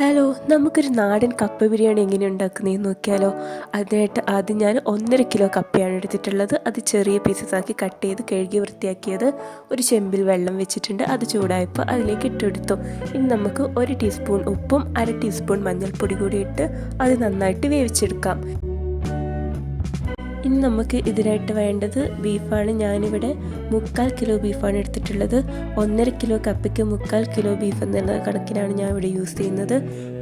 Hello, നമുക്കൊരു നാടൻ കപ്പ ബിരിയാണി എങ്ങനെ ഉണ്ടാക്കുന്നതെന്ന് നോക്കിയാലോ. അതിനായിട്ട് ആദ്യം ഞാൻ 1.5 കിലോ കപ്പയാണ് എടുത്തിട്ടുള്ളത്. അത് ചെറിയ പീസസ് ആക്കി കട്ട് ചെയ്ത് കഴുകി വൃത്തിയാക്കിയത് ഒരു ചെമ്പിൽ വെള്ളം വെച്ചിട്ടുണ്ട്. അത് ചൂടായപ്പോൾ അതിലേക്ക് ഇട്ടെടുത്തു. ഇനി നമുക്ക് 1 ടീസ്പൂൺ ഉപ്പും 1/2 ടീസ്പൂൺ മഞ്ഞൾപ്പൊടി കൂടി ഇട്ട് അത് നന്നായിട്ട് വേവിച്ചെടുക്കാം. ഇനി നമുക്ക് ഇതിനായിട്ട് വേണ്ടത് ബീഫാണ്. ഞാനിവിടെ 3/4 കിലോ ബീഫാണ് എടുത്തിട്ടുള്ളത്. 1.5 കിലോ കപ്പയ്ക്ക് 3/4 കിലോ ബീഫ് എന്നുള്ള കണക്കിനാണ് ഞാൻ ഇവിടെ യൂസ് ചെയ്യുന്നത്.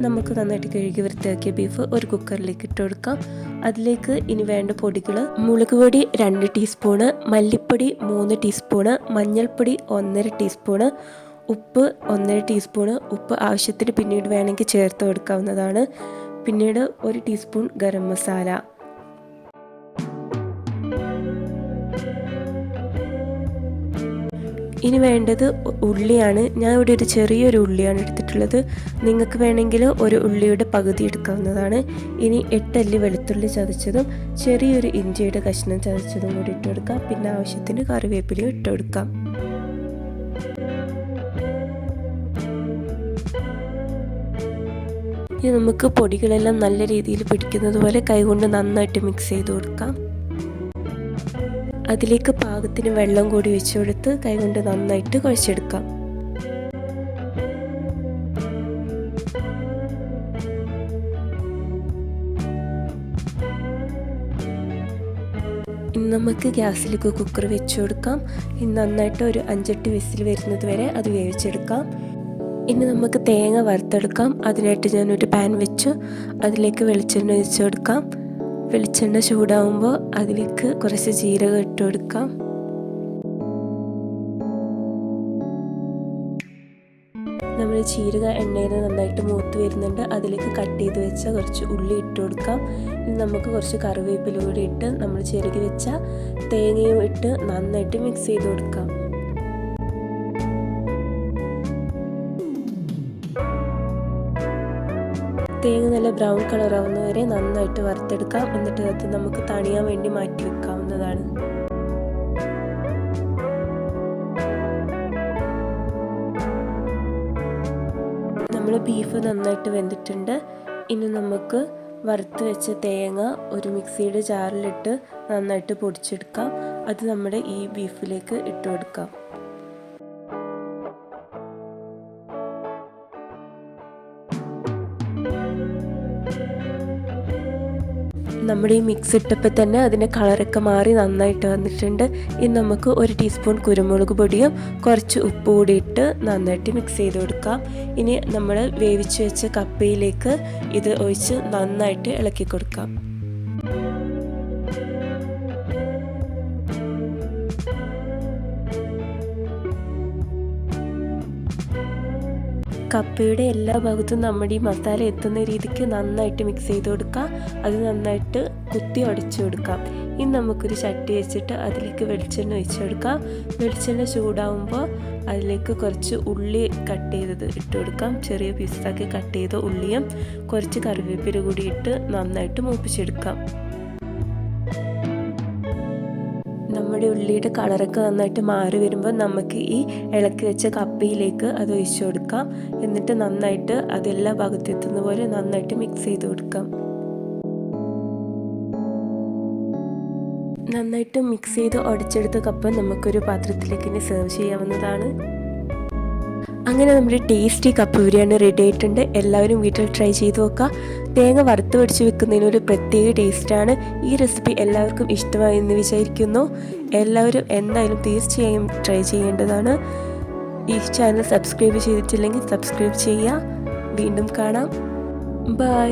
നമുക്ക് നന്നായിട്ട് കഴുകി വൃത്തിയാക്കിയ ബീഫ് ഒരു കുക്കറിലേക്ക് ഇട്ട് കൊടുക്കാം. അതിലേക്ക് ഇനി വേണ്ട പൊടികൾ: മുളക് പൊടി 2 ടീസ്പൂണ്, മല്ലിപ്പൊടി 3 ടീസ്പൂണ്, മഞ്ഞൾപ്പൊടി 1.5 ടീസ്പൂണ്, ഉപ്പ് 1.5 ടീസ്പൂണ്. ഉപ്പ് ആവശ്യത്തിന് പിന്നീട് വേണമെങ്കിൽ ചേർത്ത് കൊടുക്കാവുന്നതാണ്. പിന്നീട് 1 ടീസ്പൂൺ ഗരം മസാല. ഇനി വേണ്ടത് ഉള്ളിയാണ്. ഞാൻ ഇവിടെ ഒരു ചെറിയൊരു ഉള്ളിയാണ് എടുത്തിട്ടുള്ളത്. നിങ്ങൾക്ക് വേണമെങ്കിൽ ഒരു ഉള്ളിയുടെ പകുതി എടുക്കാവുന്നതാണ്. ഇനി 8 അല്ലി വെളുത്തുള്ളി ചതച്ചതും ചെറിയൊരു ഇഞ്ചിയുടെ കഷ്ണം ചതച്ചതും കൂടി ഇട്ട് കൊടുക്കാം. പിന്നെ ആവശ്യത്തിന് കറിവേപ്പിലയും ഇട്ട് കൊടുക്കാം. ഇനി നമുക്ക് പൊടികളെല്ലാം നല്ല രീതിയിൽ പിടിക്കുന്നത് പോലെ കൈകൊണ്ട് നന്നായിട്ട് മിക്സ് ചെയ്ത് കൊടുക്കാം. അതിലേക്ക് പാകത്തിന് വെള്ളം കൂടി വെച്ച് കൊടുത്ത് കൈകൊണ്ട് നന്നായിട്ട് കുഴച്ചെടുക്കാം. ഇനി നമുക്ക് ഗ്യാസിലേക്ക് കുക്കർ വെച്ച് കൊടുക്കാം. ഇനി നന്നായിട്ട് ഒരു 5-8 വിസിൽ വരുന്നത് വരെ അത് വേവിച്ചെടുക്കാം. ഇനി നമുക്ക് തേങ്ങ വറുത്തെടുക്കാം. അതിനായിട്ട് ഞാനൊരു പാൻ വെച്ചു. അതിലേക്ക് വെളിച്ചെണ്ണ ഒഴിച്ച് കൊടുക്കാം. വെളിച്ചെണ്ണ ചൂടാവുമ്പോൾ അതിലേക്ക് കുറച്ച് ജീരകം ഇട്ട് കൊടുക്കാം. നമ്മൾ ജീരക എണ്ണയിൽ നന്നായിട്ട് മൂത്ത് വരുന്നുണ്ട്. അതിലേക്ക് കട്ട് ചെയ്ത് വെച്ച കുറച്ച് ഉള്ളി ഇട്ട് കൊടുക്കാം. ഇനി നമുക്ക് കുറച്ച് കറിവേപ്പില കൂടി ഇട്ട് നമ്മൾ ചിരകി വെച്ച തേങ്ങയും ഇട്ട് നന്നായിട്ട് മിക്സ് ചെയ്ത് കൊടുക്കാം. തേങ്ങ നല്ല ബ്രൗൺ കളർ ആവുന്നവരെ നന്നായിട്ട് വറുത്തെടുക്കാം. എന്നിട്ട് അത് നമുക്ക് തണിയാൻ വേണ്ടി മാറ്റി വെക്കാവുന്നതാണ്. നമ്മൾ ബീഫ് നന്നായിട്ട് വെന്തിട്ടുണ്ട്. ഇനി നമുക്ക് വറുത്ത് വെച്ച തേങ്ങ ഒരു മിക്സിയുടെ ജാറിലിട്ട് നന്നായിട്ട് പൊടിച്ചെടുക്കാം. അത് നമ്മുടെ ഈ ബീഫിലേക്ക് ഇട്ട് കൊടുക്കാം. നമ്മുടെ ഈ മിക്സ് ഇട്ടപ്പോൾ തന്നെ അതിൻ്റെ കളറൊക്കെ മാറി നന്നായിട്ട് വന്നിട്ടുണ്ട്. ഇനി നമുക്ക് 1 ടീസ്പൂൺ കുരുമുളക് പൊടിയും കുറച്ച് ഉപ്പ് കൂടി ഇട്ട് നന്നായിട്ട് മിക്സ് ചെയ്ത് കൊടുക്കാം. ഇനി നമ്മൾ വേവിച്ച് വെച്ച കപ്പയിലേക്ക് ഇത് ഒഴിച്ച് നന്നായിട്ട് ഇളക്കി കൊടുക്കാം. കപ്പയുടെ എല്ലാ ഭാഗത്തും നമ്മുടെ ഈ മസാല എത്തുന്ന രീതിക്ക് നന്നായിട്ട് മിക്സ് ചെയ്ത് കൊടുക്കാം. അത് നന്നായിട്ട് കുത്തി ഉടച്ചു കൊടുക്കാം. ഇനി നമുക്കൊരു ചട്ടി വെച്ചിട്ട് അതിലേക്ക് വെളിച്ചെണ്ണ ഒഴിച്ച് കൊടുക്കാം. വെളിച്ചെണ്ണ ചൂടാവുമ്പോൾ അതിലേക്ക് കുറച്ച് ഉള്ളി കട്ട് ചെയ്തത് ഇട്ട് കൊടുക്കാം. ചെറിയ പീസാക്കി കട്ട് ചെയ്ത ഉള്ളിയും കുറച്ച് കറിവേപ്പില കൂടി ഇട്ട് നന്നായിട്ട് മൂപ്പിച്ചെടുക്കാം. നമ്മുടെ ഉള്ളിയുടെ കളറൊക്കെ നന്നായിട്ട് മാറി വരുമ്പോൾ നമുക്ക് ഈ ഇളക്കി വെച്ച കപ്പയിലേക്ക് അത് ഒഴിച്ചു കൊടുക്കാം. എന്നിട്ട് നന്നായിട്ട് അതെല്ലാ ഭാഗത്തും എത്തുന്ന പോലെ നന്നായിട്ട് മിക്സ് ചെയ്ത് കൊടുക്കാം. നന്നായിട്ട് മിക്സ് ചെയ്ത് ഉടച്ചെടുത്ത കപ്പ നമുക്കൊരു പാത്രത്തിലേക്ക് ഇനി സെർവ് ചെയ്യാവുന്നതാണ്. അങ്ങനെ നമ്മുടെ ടേസ്റ്റി കപ്പ ബിരിയാണി റെഡി ആയിട്ടുണ്ട്. എല്ലാവരും വീട്ടിൽ ട്രൈ ചെയ്ത് നോക്കുക. തേങ്ങ വറുത്ത് പിടിച്ച് വെക്കുന്നതിനൊരു പ്രത്യേക ടേസ്റ്റാണ്. ഈ റെസിപ്പി എല്ലാവർക്കും ഇഷ്ടമായി എന്ന് വിചാരിക്കുന്നു. എല്ലാവരും എന്തായാലും തീർച്ചയായും ട്രൈ ചെയ്യേണ്ടതാണ്. ഈ ചാനൽ സബ്സ്ക്രൈബ് ചെയ്തിട്ടില്ലെങ്കിൽ സബ്സ്ക്രൈബ് ചെയ്യുക. വീണ്ടും കാണാം. ബൈ.